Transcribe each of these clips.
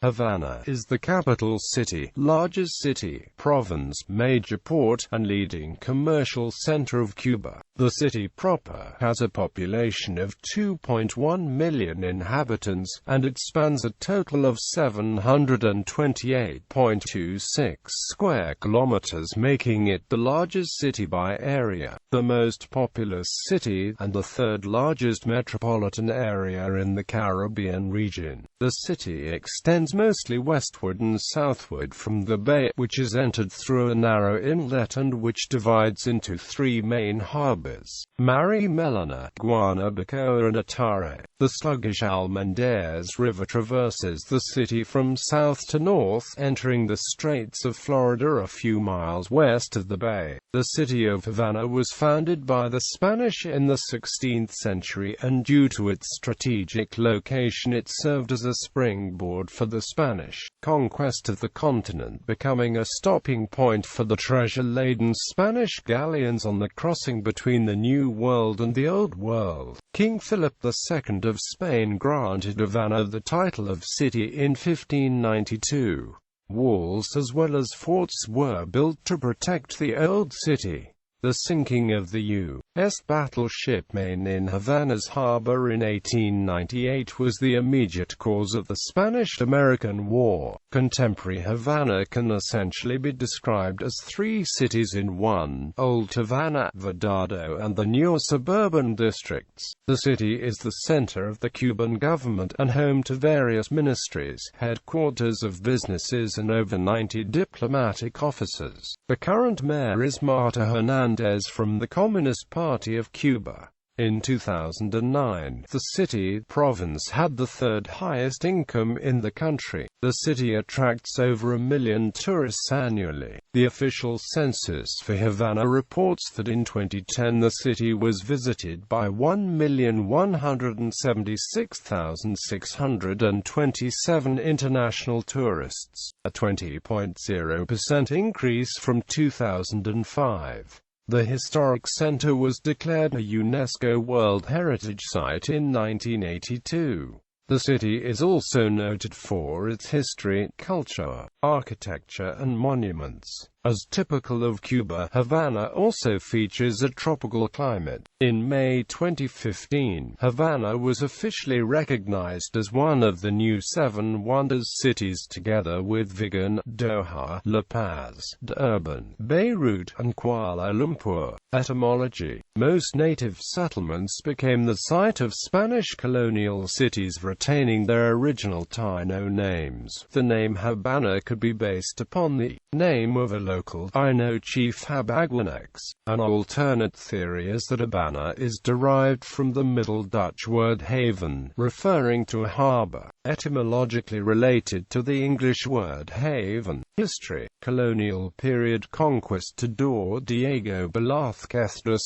Havana is the capital city, largest city, province, major port, and leading commercial center of Cuba. The city proper has a population of 2.1 million inhabitants, and it spans a total of 728.26 square kilometers, making it the largest city by area, the most populous city, and the third largest metropolitan area in the Caribbean region. The city extends mostly westward and southward from the bay, which is entered through a narrow inlet and which divides into three main harbours: Marimelena, Guanabacoa and Atarés. The sluggish Almendares River traverses the city from south to north, entering the Straits of Florida a few miles west of the bay. The city of Havana was founded by the Spanish in the 16th century, and due to its strategic location it served as a springboard for the Spanish conquest of the continent, becoming a stopping point for the treasure-laden Spanish galleons on the crossing between the New World and the Old World. King Philip II of Spain granted Havana the title of city in 1592. Walls as well as forts were built to protect the old city. The sinking of the U.S. battleship Maine in Havana's harbor in 1898 was the immediate cause of the Spanish-American War. Contemporary Havana can essentially be described as three cities in one: Old Havana, Verdado, and the newer suburban districts. The city is the center of the Cuban government and home to various ministries, headquarters of businesses, and over 90 diplomatic offices. The current mayor is Marta Hernandez from the Communist Party of Cuba. In 2009, the city-province had the third highest income in the country. The city attracts over 1 million tourists annually. The official census for Havana reports that in 2010 the city was visited by 1,176,627 international tourists, a 20.0% increase from 2005. The historic center was declared a UNESCO World Heritage Site in 1982. The city is also noted for its history, culture, architecture, and monuments. As typical of Cuba, Havana also features a tropical climate. In May 2015, Havana was officially recognized as one of the new Seven Wonders cities, together with Vigan, Doha, La Paz, Durban, Beirut, and Kuala Lumpur. Etymology: most native settlements became the site of Spanish colonial cities retaining their original Taino names. The name Habana could be based upon the name of a local Taino chief, Mannix. An alternate theory is that Habana is derived from the Middle Dutch word haven, referring to a harbor, etymologically related to the English word haven. History: colonial period conquistador Diego Velázquez de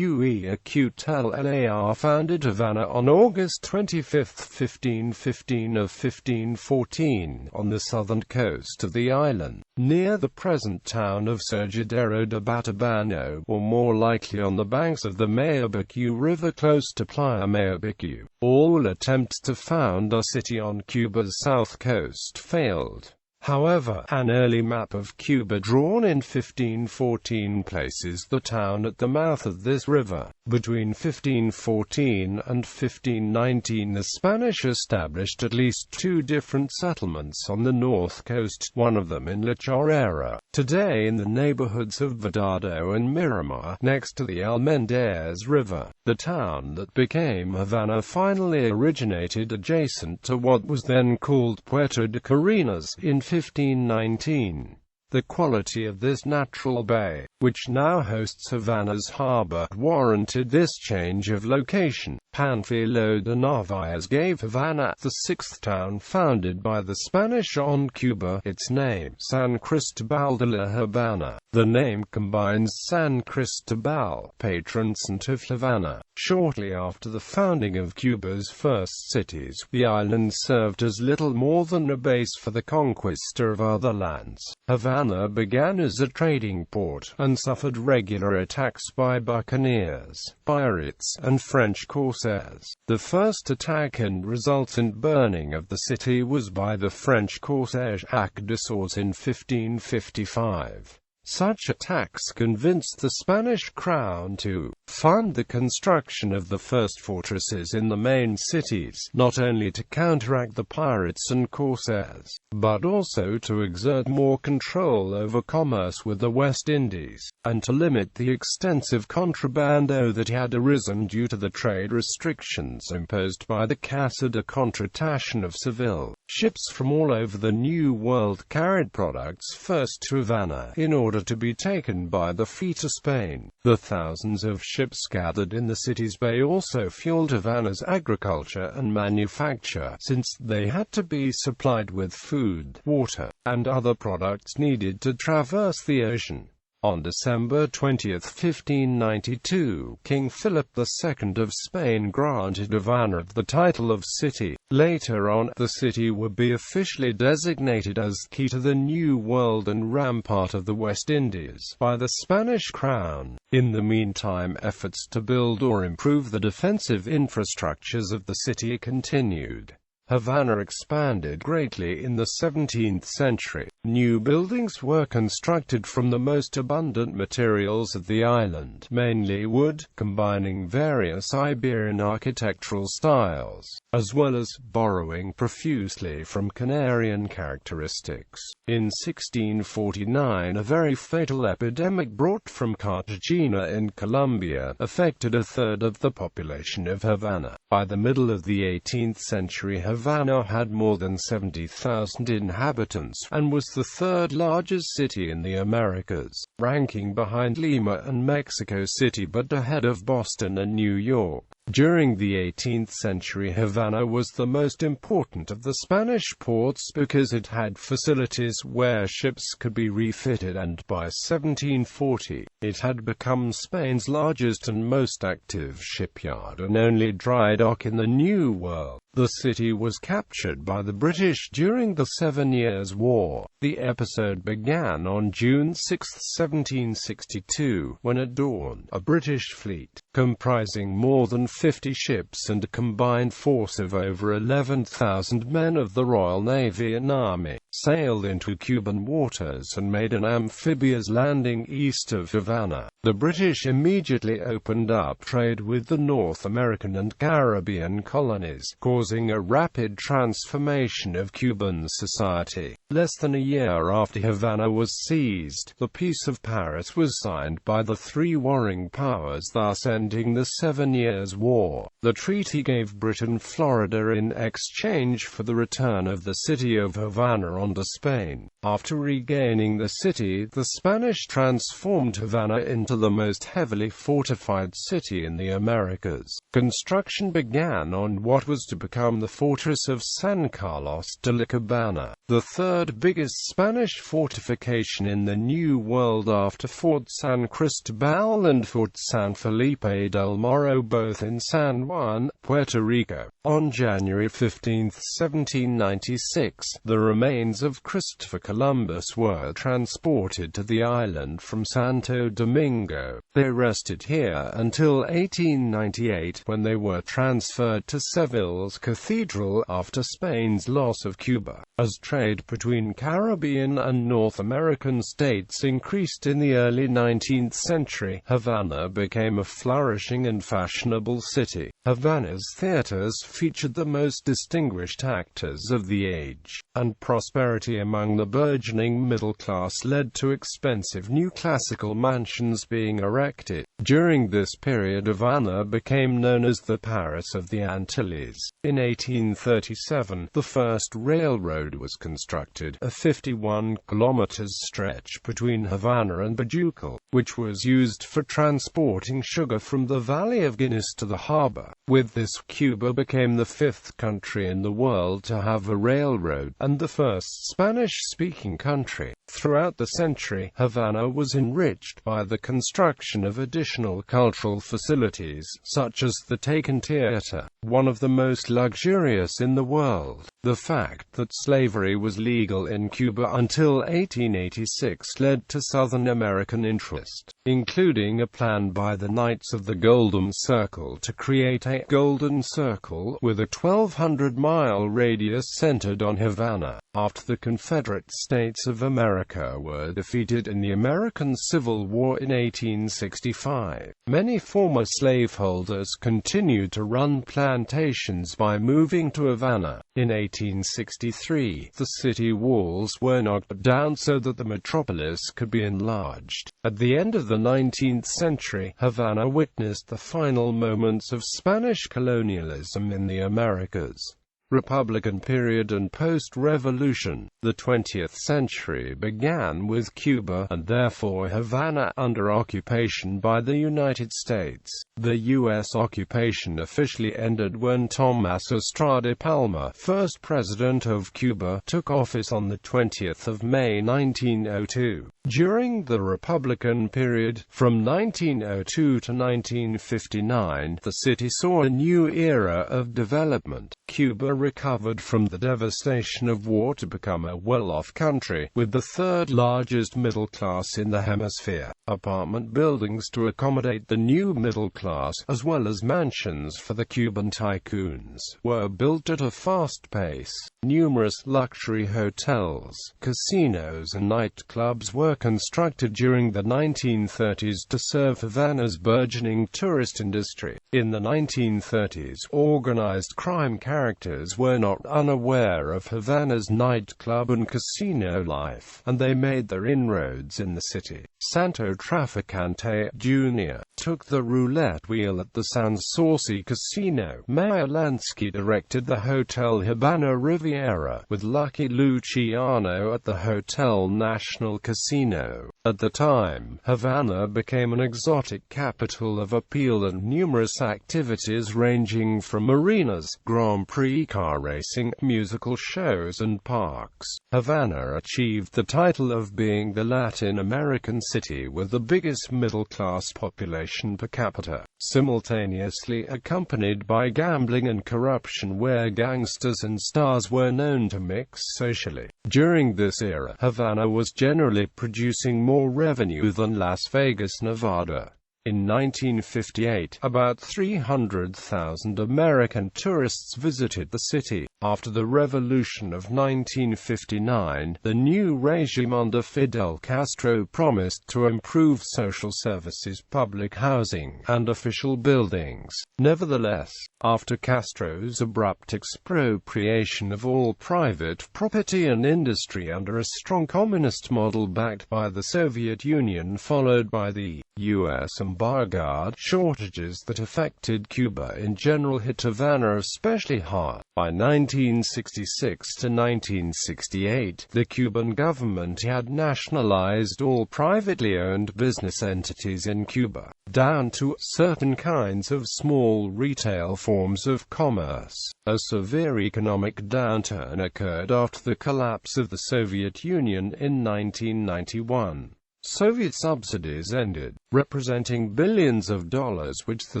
Cutellar founded Havana on August 25, 1515 of 1514, on the southern coast of the island, near the present town of Surgidero de Batabano, or more likely on the banks of the Mayabeque River close to Playa Mayabeque. All attempts to found a city on Cuba's south coast failed. However, an early map of Cuba drawn in 1514 places the town at the mouth of this river. Between 1514 and 1519 the Spanish established at least two different settlements on the north coast, one of them in La Chorrera, today in the neighborhoods of Verdado and Miramar, next to the Almendares River. The town that became Havana finally originated adjacent to what was then called Puerto de Carinas in 1519. The quality of this natural bay, which now hosts Havana's harbor, warranted this change of location. Panfilo de Narvaez gave Havana, the sixth town founded by the Spanish on Cuba, its name, San Cristobal de la Habana. The name combines San Cristobal, patron saint of Havana. Shortly after the founding of Cuba's first cities, the island served as little more than a base for the conquest of other lands. Havana Havana began as a trading port, and suffered regular attacks by buccaneers, pirates, and French corsairs. The first attack and resultant burning of the city was by the French corsair Jacques de Sores in 1555. Such attacks convinced the Spanish crown to fund the construction of the first fortresses in the main cities, not only to counteract the pirates and corsairs, but also to exert more control over commerce with the West Indies, and to limit the extensive contrabando that had arisen due to the trade restrictions imposed by the Katedra contratation of Seville. Ships from all over the New World carried products first to Havana, in order to be taken by the fleet to Spain. The thousands of ships gathered in the city's bay also fueled Havana's agriculture and manufacture, since they had to be supplied with food, water, and other products needed to traverse the ocean. On December 20, 1592, King Philip II of Spain granted Havana the title of city. Later on, the city would be officially designated as key to the New World and rampart of the West Indies by the Spanish crown. In the meantime, efforts to build or improve the defensive infrastructures of the city continued. Havana expanded greatly in the 17th century. New buildings were constructed from the most abundant materials of the island, mainly wood, combining various Iberian architectural styles, as well as borrowing profusely from Canarian characteristics. In 1649, a very fatal epidemic brought from Cartagena in Colombia affected a third of the population of Havana. By the middle of the 18th century, Havana had more than 70,000 inhabitants, and was the third largest city in the Americas, ranking behind Lima and Mexico City but ahead of Boston and New York. During the 18th century, Havana was the most important of the Spanish ports because it had facilities where ships could be refitted, and by 1740, it had become Spain's largest and most active shipyard and only dry dock in the New World. The city was captured by the British during the 7 Years' War. The episode began on June 6, 1762, when at dawn, a British fleet, comprising more than 50 ships and a combined force of over 11,000 men of the Royal Navy and Army, sailed into Cuban waters and made an amphibious landing east of Havana. The British immediately opened up trade with the North American and Caribbean colonies, causing a rapid transformation of Cuban society. Less than a year after Havana was seized, the Peace of Paris was signed by the three warring powers, thus ending the 7 Years' War. The treaty gave Britain Florida in exchange for the return of the city of Havana onto Spain. After regaining the city, the Spanish transformed Havana into the most heavily fortified city in the Americas. Construction began on what was to become the fortress of San Carlos de la Cabana, the third biggest Spanish fortification in the New World after Fort San Cristobal and Fort San Felipe del Morro, both in San Juan, Puerto Rico. On January 15, 1796, the remains of Christopher Columbus were transported to the island from Santo Domingo. They rested here until 1898, when they were transferred to Seville's cathedral after Spain's loss of Cuba. As trade between Caribbean and North American states increased in the early 19th century, Havana became a flourishing and fashionable city. Havana's theaters featured the most distinguished actors of the age, and prosperity among the burgeoning middle class led to expensive new classical mansions being erected. During this period, Havana became known as the Paris of the Antilles. In 1837, the first railroad was constructed, a 51-kilometer stretch between Havana and Bajucal, which was used for transporting sugar from the Valley of Guinness to the harbor. With this, Cuba became the fifth country in the world to have a railroad, and the first Spanish-speaking country. Throughout the century, Havana was enriched by the construction of additional cultural facilities, such as the Taken Theatre, one of the most luxurious in the world. The fact that slavery was legal in Cuba until 1886 led to Southern American interest, including a plan by the Knights of the Golden Circle to create a Golden Circle with a 1,200-mile radius centered on Havana. After the Confederate States of America were defeated in the American Civil War in 1865, many former slaveholders continued to run plantations by moving to Havana. In 1863, the city walls were knocked down so that the metropolis could be enlarged. At the end of the 19th century, Havana witnessed the final moments of Spanish colonialism in the Americas. Republican period and post-revolution. The 20th century began with Cuba, and therefore Havana, under occupation by the United States. The U.S. occupation officially ended when Tomás Estrada Palma, first president of Cuba, took office on the 20th of May 1902. During the Republican period, from 1902 to 1959, the city saw a new era of development. Cuba recovered from the devastation of war to become a well-off country, with the third largest middle class in the hemisphere. Apartment buildings to accommodate the new middle class, as well as mansions for the Cuban tycoons, were built at a fast pace. Numerous luxury hotels, casinos and nightclubs were constructed during the 1930s to serve Havana's burgeoning tourist industry. In the 1930s, organized crime characters were not unaware of Havana's nightclub and casino life, and they made their inroads in the city. Santo Traficante Jr. took the roulette wheel at the San Sauce Casino. Mayor Lansky directed the Hotel Habana Riviera, with Lucky Luciano at the Hotel National Casino. At the time, Havana became an exotic capital of appeal and numerous activities ranging from marinas, Grand Prix car racing, musical shows and parks. Havana achieved the title of being the Latin American city with the biggest middle-class population per capita, simultaneously accompanied by gambling and corruption where gangsters and stars were known to mix socially. During this era, Havana was generally producing more revenue than Las Vegas, Nevada. In 1958, about 300,000 American tourists visited the city. After the revolution of 1959, the new regime under Fidel Castro promised to improve social services, public housing, and official buildings. Nevertheless, after Castro's abrupt expropriation of all private property and industry under a strong communist model backed by the Soviet Union, followed by the U.S. embargo, shortages that affected Cuba in general hit Havana especially hard. By 1966 to 1968, the Cuban government had nationalized all privately owned business entities in Cuba, down to certain kinds of small retail forms of commerce. A severe economic downturn occurred after the collapse of the Soviet Union in 1991. Soviet subsidies ended, representing billions of dollars which the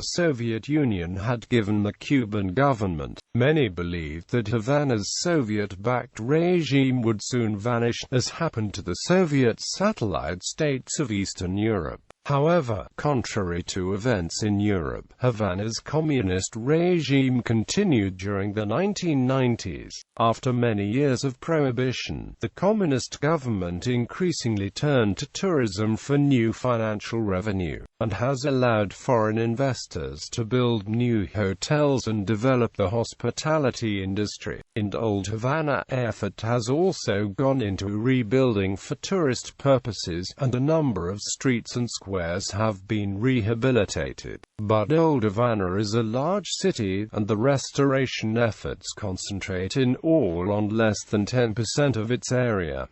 Soviet Union had given the Cuban government. Many believed that Havana's Soviet-backed regime would soon vanish, as happened to the Soviet satellite states of Eastern Europe. However, contrary to events in Europe, Havana's communist regime continued during the 1990s. After many years of prohibition, the communist government increasingly turned to tourism for new financial revenue, and has allowed foreign investors to build new hotels and develop the hospitality industry. In Old Havana, effort has also gone into rebuilding for tourist purposes, and a number of streets and squares have been rehabilitated. But Old Havana is a large city, and the restoration efforts concentrate in all on less than 10% of its area.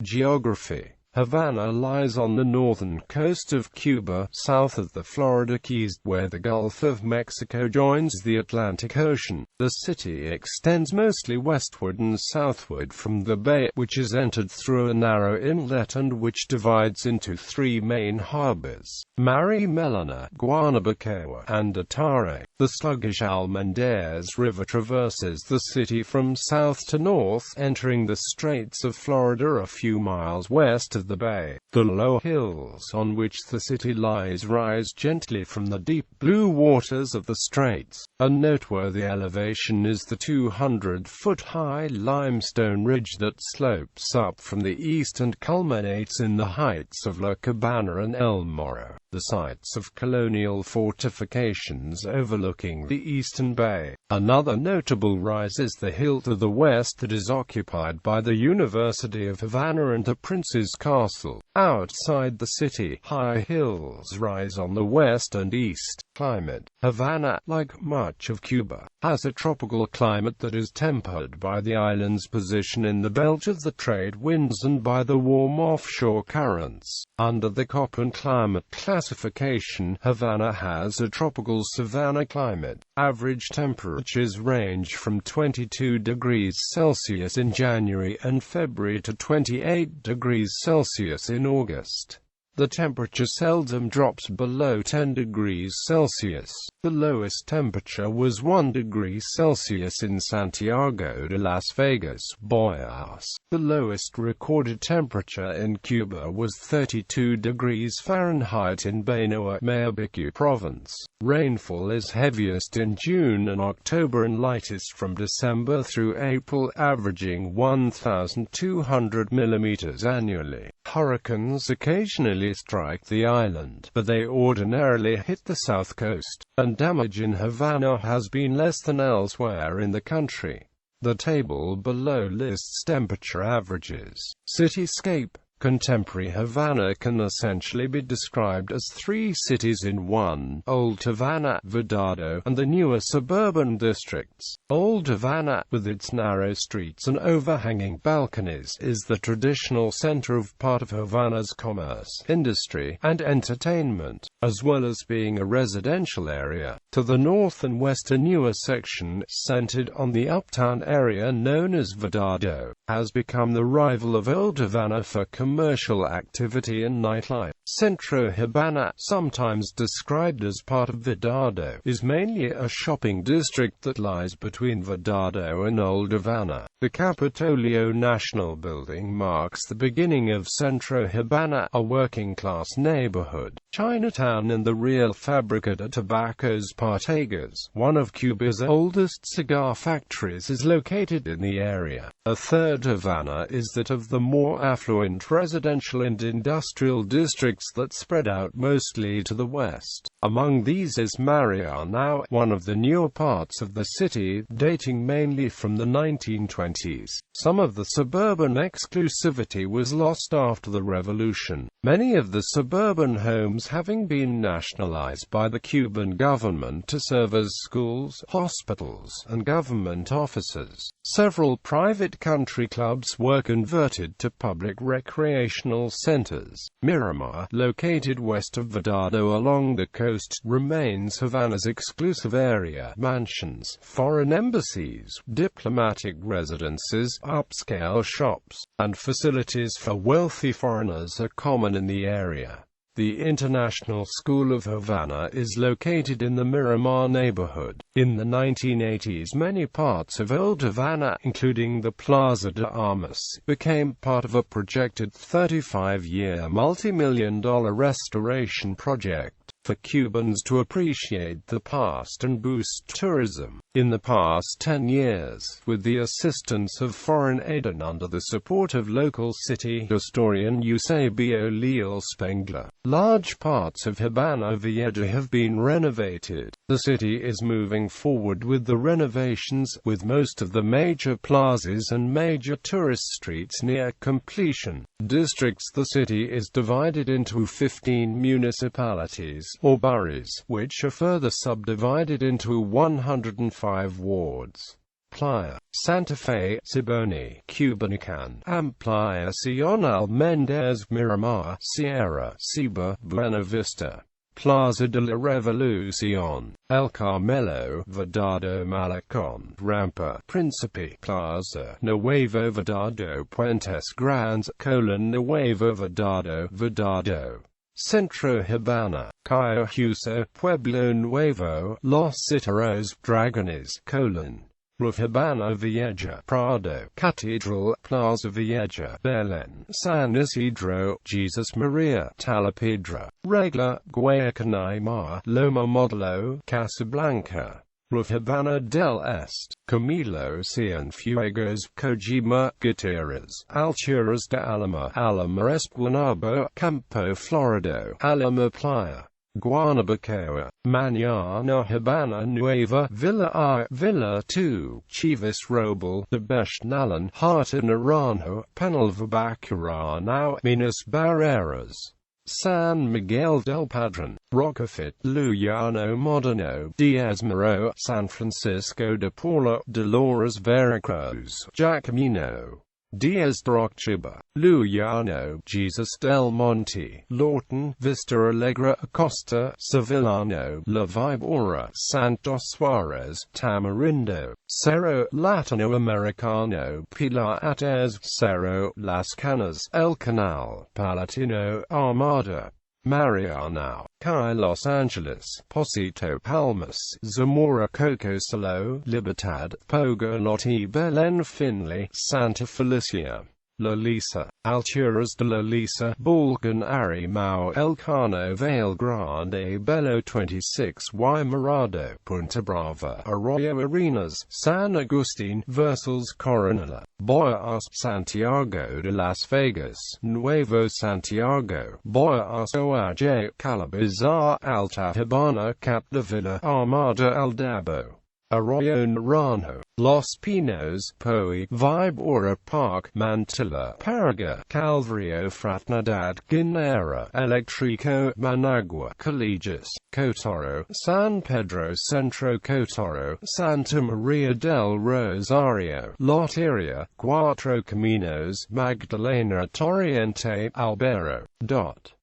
Geography. Havana lies on the northern coast of Cuba, south of the Florida Keys, where the Gulf of Mexico joins the Atlantic Ocean. The city extends mostly westward and southward from the bay, which is entered through a narrow inlet and which divides into three main harbours: Marimelena, Guanabacoa, and Atarés. The sluggish Almendares River traverses the city from south to north, entering the Straits of Florida a few miles west of the bay. The low hills on which the city lies rise gently from the deep blue waters of the straits. A noteworthy elevation is the 200-foot-high limestone ridge that slopes up from the east and culminates in the heights of La Cabana and El Morro, the sites of colonial fortifications overlooking the eastern bay. Another notable rise is the hill to the west that is occupied by the University of Havana and the Prince's Castle. Outside the city, high hills rise on the west and east. Climate: Havana, like much of Cuba, has a tropical climate that is tempered by the island's position in the belt of the trade winds and by the warm offshore currents. Under the Köppen climate classification, Havana has a tropical savanna climate. Average temperatures range from 22 degrees Celsius in January and February to 28 degrees Celsius in August. The temperature seldom drops below 10 degrees Celsius. The lowest temperature was 1 degree Celsius in Santiago de Las Vegas, Boyas. The lowest recorded temperature in Cuba was 32 degrees Fahrenheit in Bainoa, Wicki province. Rainfall is heaviest in June and October and lightest from December through April, averaging 1,200 mm annually. Hurricanes occasionally strike the island, but they ordinarily hit the south coast, and damage in Havana has been less than elsewhere in the country. The table below lists temperature averages. Cityscape: contemporary Havana can essentially be described as three cities in one: Old Havana, Vedado, and the newer suburban districts. Old Havana, with its narrow streets and overhanging balconies, is the traditional center of part of Havana's commerce, industry, and entertainment, as well as being a residential area. To the north and west, a newer section, centered on the uptown area known as Vedado, has become the rival of Old Havana for commercial activity and nightlife. Centro Habana, sometimes described as part of Vedado, is mainly a shopping district that lies between Vedado and Old Havana. The Capitolio National Building marks the beginning of Centro Habana, a working-class neighborhood. Chinatown and the Real Fábrica de Tabacos Partagas, one of Cuba's oldest cigar factories, is located in the area. A third Havana is that of the more affluent residential and industrial districts that spread out mostly to the west. Among these is Marimelena, one of the newer parts of the city, dating mainly from the 1920s. Some of the suburban exclusivity was lost after the revolution, many of the suburban homes having been nationalized by the Cuban government to serve as schools, hospitals, and government offices. Several private country clubs were converted to public recreational centers. Miramar, located west of Vedado along the coast, remains Havana's exclusive area. Mansions, foreign embassies, diplomatic residences, upscale shops, and facilities for wealthy foreigners are common in the area. The International School of Havana is located in the Miramar neighborhood. In the 1980s, many parts of Old Havana, including the Plaza de Armas, became part of a projected 35-year multi-million-dollar restoration project for Cubans to appreciate the past and boost tourism. In the past 10 years, with the assistance of foreign aid and under the support of local city historian Eusebio Leal Spengler, large parts of Habana Vieja have been renovated. The city is moving forward with the renovations, with most of the major plazas and major tourist streets near completion. Districts: the city is divided into 15 municipalities, or boroughs, which are further subdivided into 105 wards. Playa, Santa Fe, Zambonini, Cuba.The, Ampliación Almendares Miramar, Sierra, Ciba, Buena Vista, Plaza de la Revolución, El Carmelo, Vedado Malecon, Rampa, Principe, Plaza, Nuevo Vedado, Puentes Grandes, Nuevo Vedado, Centro Habana, Cayo Huso, Pueblo Nuevo, Los Citeros, Dragones, Habana Vieja, Prado, Catedral, Plaza Vieja, Belén, San Isidro, Jesus Maria, Talapedra, Regla, Guayacanay, Loma Modelo, Casablanca, Habana del Este, Camilo Cienfuegos, Kojima, Gutierrez, Alturas de Alama, Alama Esplanado, Campo Florido, Alama Playa, Guanabacoa, Mañana Habana Nueva, Villa I, Villa II, Chivas Robel, De Nalan, Harta Naranjo, Penalva Minas Barreras, San Miguel del Padrón, Rocafit, Lujano Moderno, Diezmero, San Francisco de Paula, Dolores Veracruz, Jacamino, Diaz de Octubre, Lujano, Jesus del Monte, Lawton, Vista Alegre, Acosta, Sevillano, La Vibora, Santos Suarez, Tamarindo, Cerro Latinoamericano, Pilar Ates, Cerro Las Canas, El Canal, Palatino, Armada, Mariana, Calle Los Angeles, Posito Palmas, Zamora Coco Solo, Libertad, Pogolotti Belén Finley, Santa Felicia, La Lisa, Alturas de La Lisa, Bulgan Arimao, El Cano Vale Grande Belo 26Y Morado, Punta Brava, Arroyo Arenas, San Agustin, Versals Coronel, Boyas, Santiago de Las Vegas, Nuevo Santiago, Boyas Oaj, Calabazar, Alta Habana, Capitolio, Armada El Dabo, Arroyo Naranjo, Los Pinos, Poe, Vibora Park, Mantilla, Paraga, Calvario Fraternidad, Guinera, Electrico, Managua, Colegios, Cotoro, San Pedro Centro Cotoro, Santa Maria del Rosario, Loteria, Cuatro Caminos, Magdalena Torriente, Albero.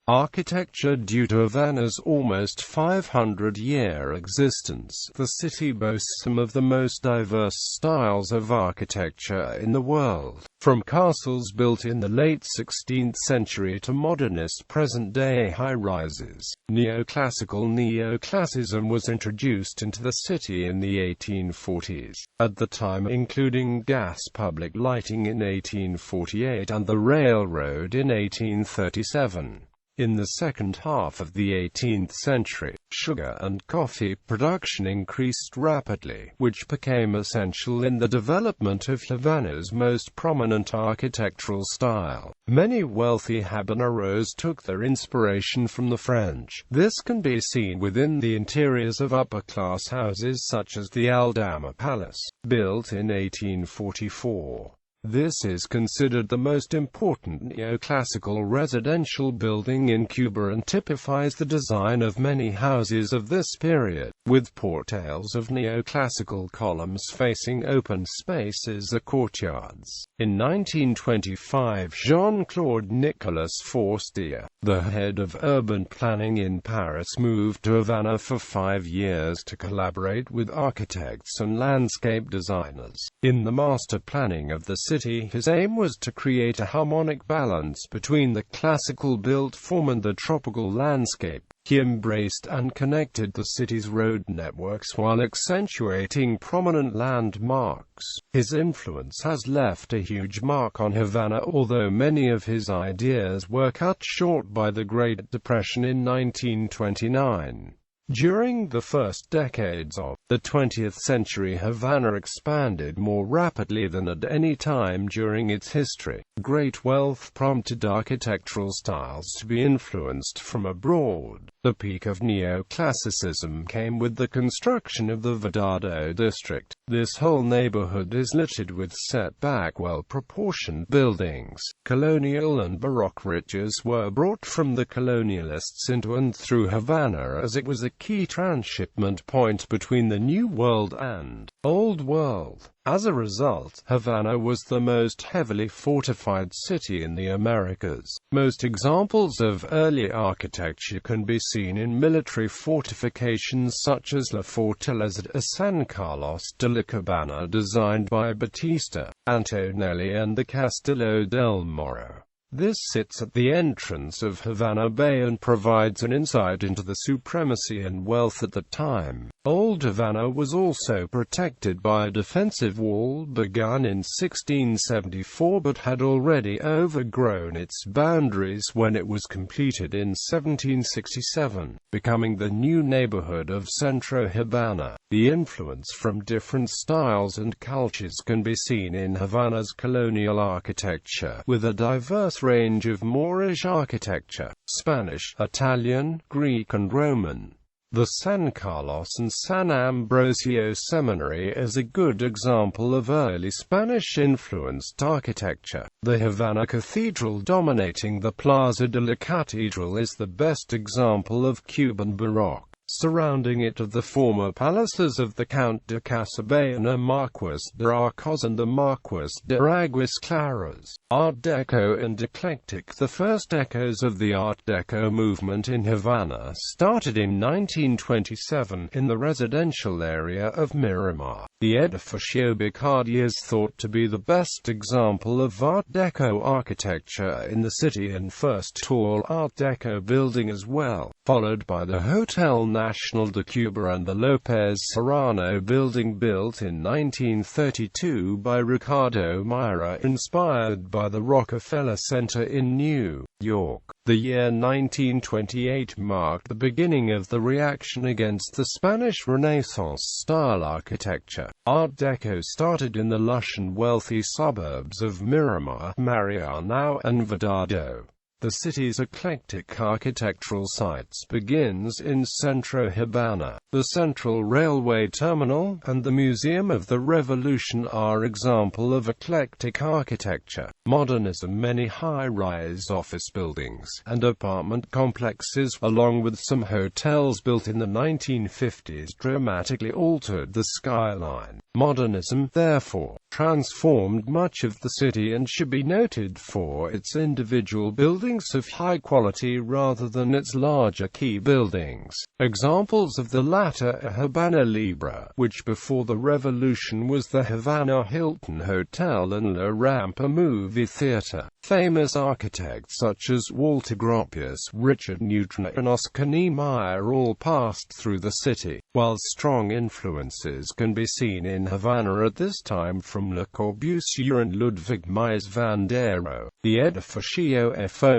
Architecture. Due to Havana's almost 500-year existence, the city boasts some of the most diverse styles of architecture in the world, from castles built in the late 16th century to modernist present-day high-rises. Neoclassicism was introduced into the city in the 1840s, at the time including gas public lighting in 1848 and the railroad in 1837. In the second half of the 18th century, sugar and coffee production increased rapidly, which became essential in the development of Havana's most prominent architectural style. Many wealthy habaneros took their inspiration from the French. This can be seen within the interiors of upper-class houses such as the Aldama Palace, built in 1844. This is considered the most important neoclassical residential building in Cuba and typifies the design of many houses of this period, with portals of neoclassical columns facing open spaces or courtyards. In 1925, Jean-Claude Nicolas Forestier, the head of urban planning in Paris, moved to Havana for 5 years to collaborate with architects and landscape designers. In the master planning of the city, his aim was to create a harmonic balance between the classical built form and the tropical landscape. He embraced and connected the city's road networks while accentuating prominent landmarks. His influence has left a huge mark on Havana, although many of his ideas were cut short by the Great Depression in 1929. During the first decades of the 20th century, Havana expanded more rapidly than at any time during its history. Great wealth prompted architectural styles to be influenced from abroad. The peak of neoclassicism came with the construction of the Vedado district. This whole neighborhood is littered with set-back, well-proportioned buildings. Colonial and Baroque riches were brought from the colonialists into and through Havana, as it was a key transshipment point between the New World and Old World. As a result, Havana was the most heavily fortified city in the Americas. Most examples of early architecture can be seen in military fortifications such as La Fortaleza de San Carlos de la Cabana, designed by Battista Antonelli, and the Castillo del Morro. This sits at the entrance of Havana Bay and provides an insight into the supremacy and wealth at the time. Old Havana was also protected by a defensive wall begun in 1674 but had already overgrown its boundaries when it was completed in 1767, becoming the new neighborhood of Centro Habana. The influence from different styles and cultures can be seen in Havana's colonial architecture, with a diverse range of Moorish architecture, Spanish, Italian, Greek and Roman. The San Carlos and San Ambrosio Seminary is a good example of early Spanish-influenced architecture. The Havana Cathedral dominating the Plaza de la Catedral is the best example of Cuban Baroque. Surrounding it are the former palaces of the Count de Casablanca, Marquis de Arcos and the Marquis de Aguas Claras. Art Deco and eclectic. The first echoes of the Art Deco movement in Havana started in 1927 in the residential area of Miramar. The Edificio Bacardi is thought to be the best example of Art Deco architecture in the city and first tall Art Deco building as well, followed by the Hotel Nacional de Cuba and the Lopez Serrano building built in 1932 by Ricardo Mira, inspired by the Rockefeller Center in New York. The year 1928 marked the beginning of the reaction against the Spanish Renaissance-style architecture. Art Deco started in the lush and wealthy suburbs of Miramar, Mariano, and Vedado. The city's eclectic architectural sites begins in Centro Habana. The Central Railway Terminal and the Museum of the Revolution are example of eclectic architecture. Modernism. Many high-rise office buildings and apartment complexes, along with some hotels built in the 1950s, dramatically altered the skyline. Modernism, therefore, transformed much of the city and should be noted for its individual buildings of high quality rather than its larger key buildings. Examples of the latter are Habana Libre, which before the revolution was the Havana Hilton Hotel, and La Rampa Movie Theatre. Famous architects such as Walter Gropius, Richard Newton and Oscar Niemeyer all passed through the city, while strong influences can be seen in Havana at this time from Le Corbusier and Ludwig Mies van der Rohe. The Edificio Focsa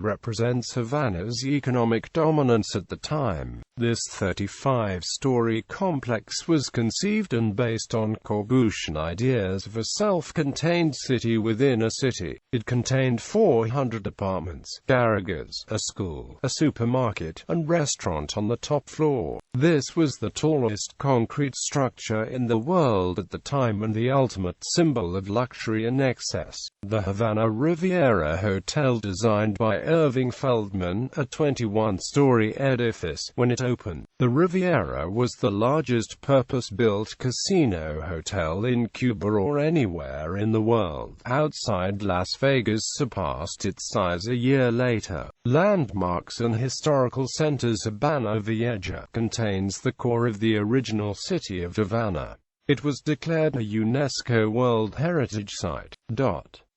represents Havana's economic dominance at the time. This 35-story complex was conceived and based on Corbusian ideas of a self-contained city within a city. It contained 400 apartments, garages, a school, a supermarket, and restaurant on the top floor. This was the tallest concrete structure in the world at the time and the ultimate symbol of luxury and excess. The Havana Riviera Hotel, designed by Irving Feldman, a 21-story edifice, when it opened. The Riviera was the largest purpose-built casino hotel in Cuba or anywhere in the world. Outside Las Vegas surpassed its size a year later. Landmarks and historical centers. Habana Vieja contains the core of the original city of Havana. It was declared a UNESCO World Heritage Site.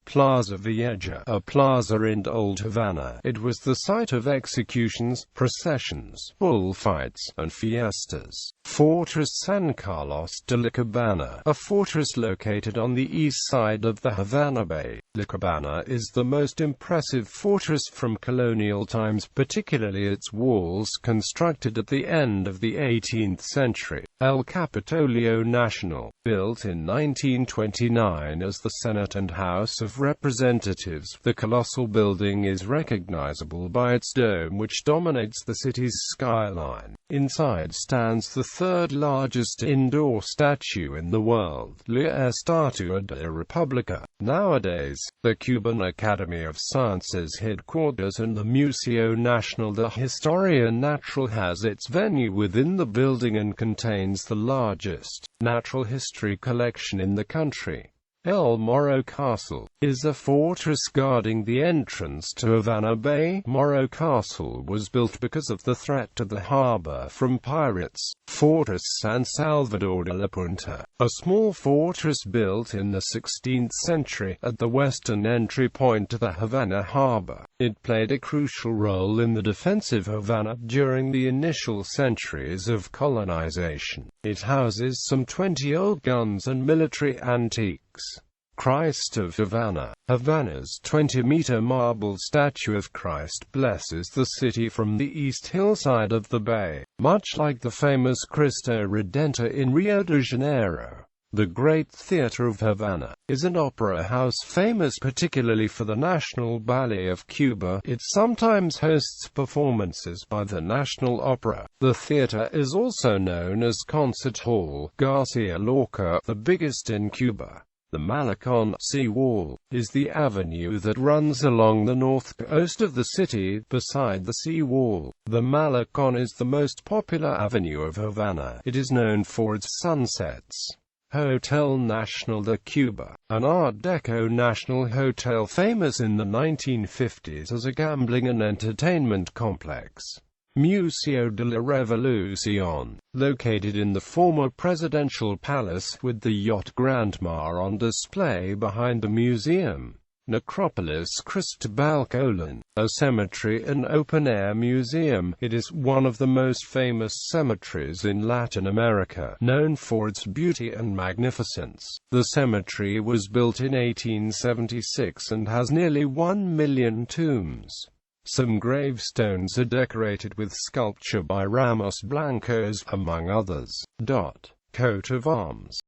Plaza Vieja, a plaza in Old Havana. It was the site of executions, processions, bullfights, and fiestas. Fortress San Carlos de la Cabana, a fortress located on the east side of the Havana Bay. La Cabana is the most impressive fortress from colonial times, particularly its walls constructed at the end of the 18th century. El Capitolio Nacional, built in 1929 as the Senate and House of of Representatives. The colossal building is recognizable by its dome, which dominates the city's skyline. Inside stands the third largest indoor statue in the world, La Estatua de la República. Nowadays, the Cuban Academy of Sciences headquarters and the Museo Nacional de Historia Natural has its venue within the building and contains the largest natural history collection in the country. El Morro Castle is a fortress guarding the entrance to Havana Bay. Morro Castle was built because of the threat to the harbor from pirates. Fortress San Salvador de la Punta, a small fortress built in the 16th century at the western entry point to the Havana harbor. It played a crucial role in the defense of Havana during the initial centuries of colonization. It houses some 20 old guns and military antiques. Christ of Havana. Havana's 20-meter marble statue of Christ blesses the city from the east hillside of the bay, much like the famous Cristo Redentor in Rio de Janeiro. The Great Theatre of Havana is an opera house famous particularly for the National Ballet of Cuba. It sometimes hosts performances by the National Opera. The theatre is also known as Concert Hall Garcia Lorca, the biggest in Cuba. The Malecon sea wall is the avenue that runs along the north coast of the city. Beside the sea wall, the Malecon is the most popular avenue of Havana. It is known for its sunsets. Hotel Nacional de Cuba, an Art Deco national hotel famous in the 1950s as a gambling and entertainment complex. Museo de la Revolución, located in the former presidential palace with the yacht Grandma on display behind the museum. Necropolis Cristobal Colon, a cemetery and open-air museum. It is one of the most famous cemeteries in Latin America, known for its beauty and magnificence. The cemetery was built in 1876 and has nearly 1 million tombs. Some gravestones are decorated with sculpture by Ramos Blancos, among others. Coat of arms.